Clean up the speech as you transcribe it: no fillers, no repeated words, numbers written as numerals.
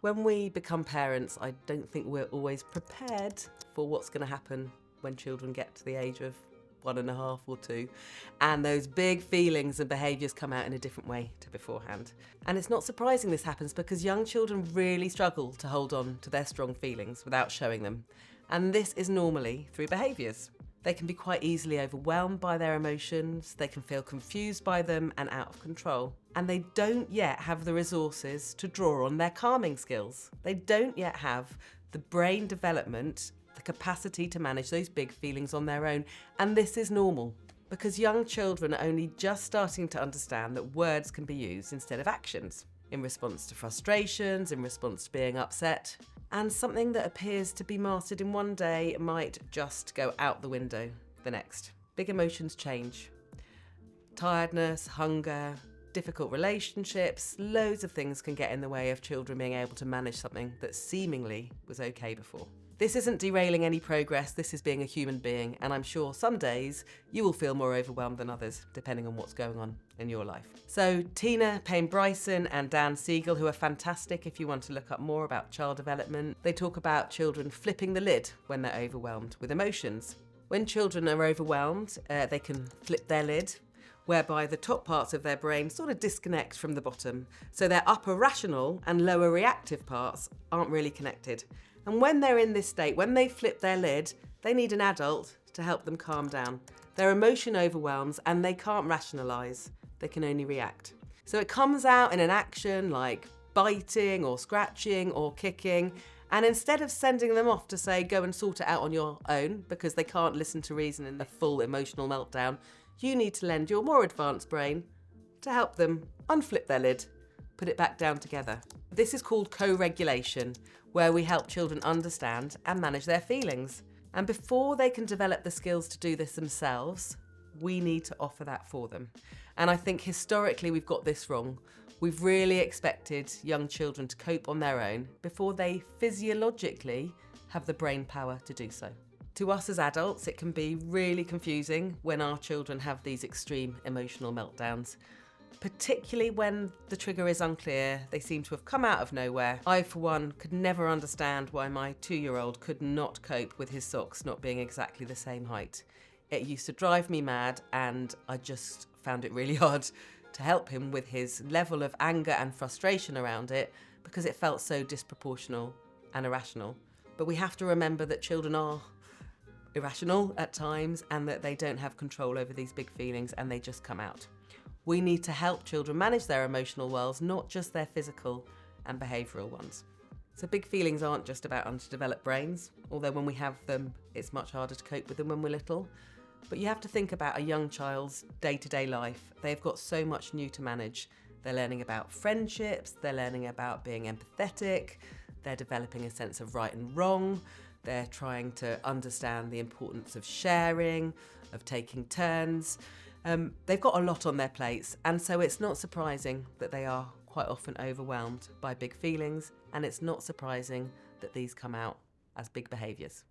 When we become parents, I don't think we're always prepared for what's going to happen when children get to the age of 1.5 or 2, and those big feelings and behaviours come out in a different way to beforehand. And it's not surprising this happens because young children really struggle to hold on to their strong feelings without showing them. And this is normally through behaviours. They can be quite easily overwhelmed by their emotions, they can feel confused by them and out of control. And they don't yet have the resources to draw on their calming skills. They don't yet have the brain development, the capacity to manage those big feelings on their own. And this is normal because young children are only just starting to understand that words can be used instead of actions in response to frustrations, in response to being upset. And something that appears to be mastered in one day might just go out the window the next. Big emotions change. Tiredness, hunger, difficult relationships, loads of things can get in the way of children being able to manage something that seemingly was okay before. This isn't derailing any progress, this is being a human being, and I'm sure some days you will feel more overwhelmed than others, depending on what's going on in your life. So Tina Payne-Bryson and Dan Siegel, who are fantastic if you want to look up more about child development, they talk about children flipping the lid when they're overwhelmed with emotions. When children are overwhelmed, they can flip their lid, whereby the top parts of their brain sort of disconnect from the bottom. So their upper rational and lower reactive parts aren't really connected. And when they're in this state, when they flip their lid, they need an adult to help them calm down. Their emotion overwhelms and they can't rationalise, they can only react. So it comes out in an action like biting or scratching or kicking, and instead of sending them off to say, go and sort it out on your own, because they can't listen to reason in a full emotional meltdown, you need to lend your more advanced brain to help them unflip their lid, put it back down together. This is called co-regulation, where we help children understand and manage their feelings. And before they can develop the skills to do this themselves, we need to offer that for them. And I think historically we've got this wrong. We've really expected young children to cope on their own before they physiologically have the brain power to do so. To us as adults, it can be really confusing when our children have these extreme emotional meltdowns, particularly when the trigger is unclear, they seem to have come out of nowhere. I, for one, could never understand why my 2-year-old could not cope with his socks not being exactly the same height. It used to drive me mad, and I just found it really hard to help him with his level of anger and frustration around it because it felt so disproportional and irrational. But we have to remember that children are irrational at times and that they don't have control over these big feelings and they just come out. We need to help children manage their emotional worlds, not just their physical and behavioural ones. So big feelings aren't just about underdeveloped brains, although when we have them, it's much harder to cope with them when we're little. But you have to think about a young child's day-to-day life. They've got so much new to manage. They're learning about friendships, they're learning about being empathetic, they're developing a sense of right and wrong, they're trying to understand the importance of sharing, of taking turns. They've got a lot on their plates, and so it's not surprising that they are quite often overwhelmed by big feelings, and it's not surprising that these come out as big behaviours.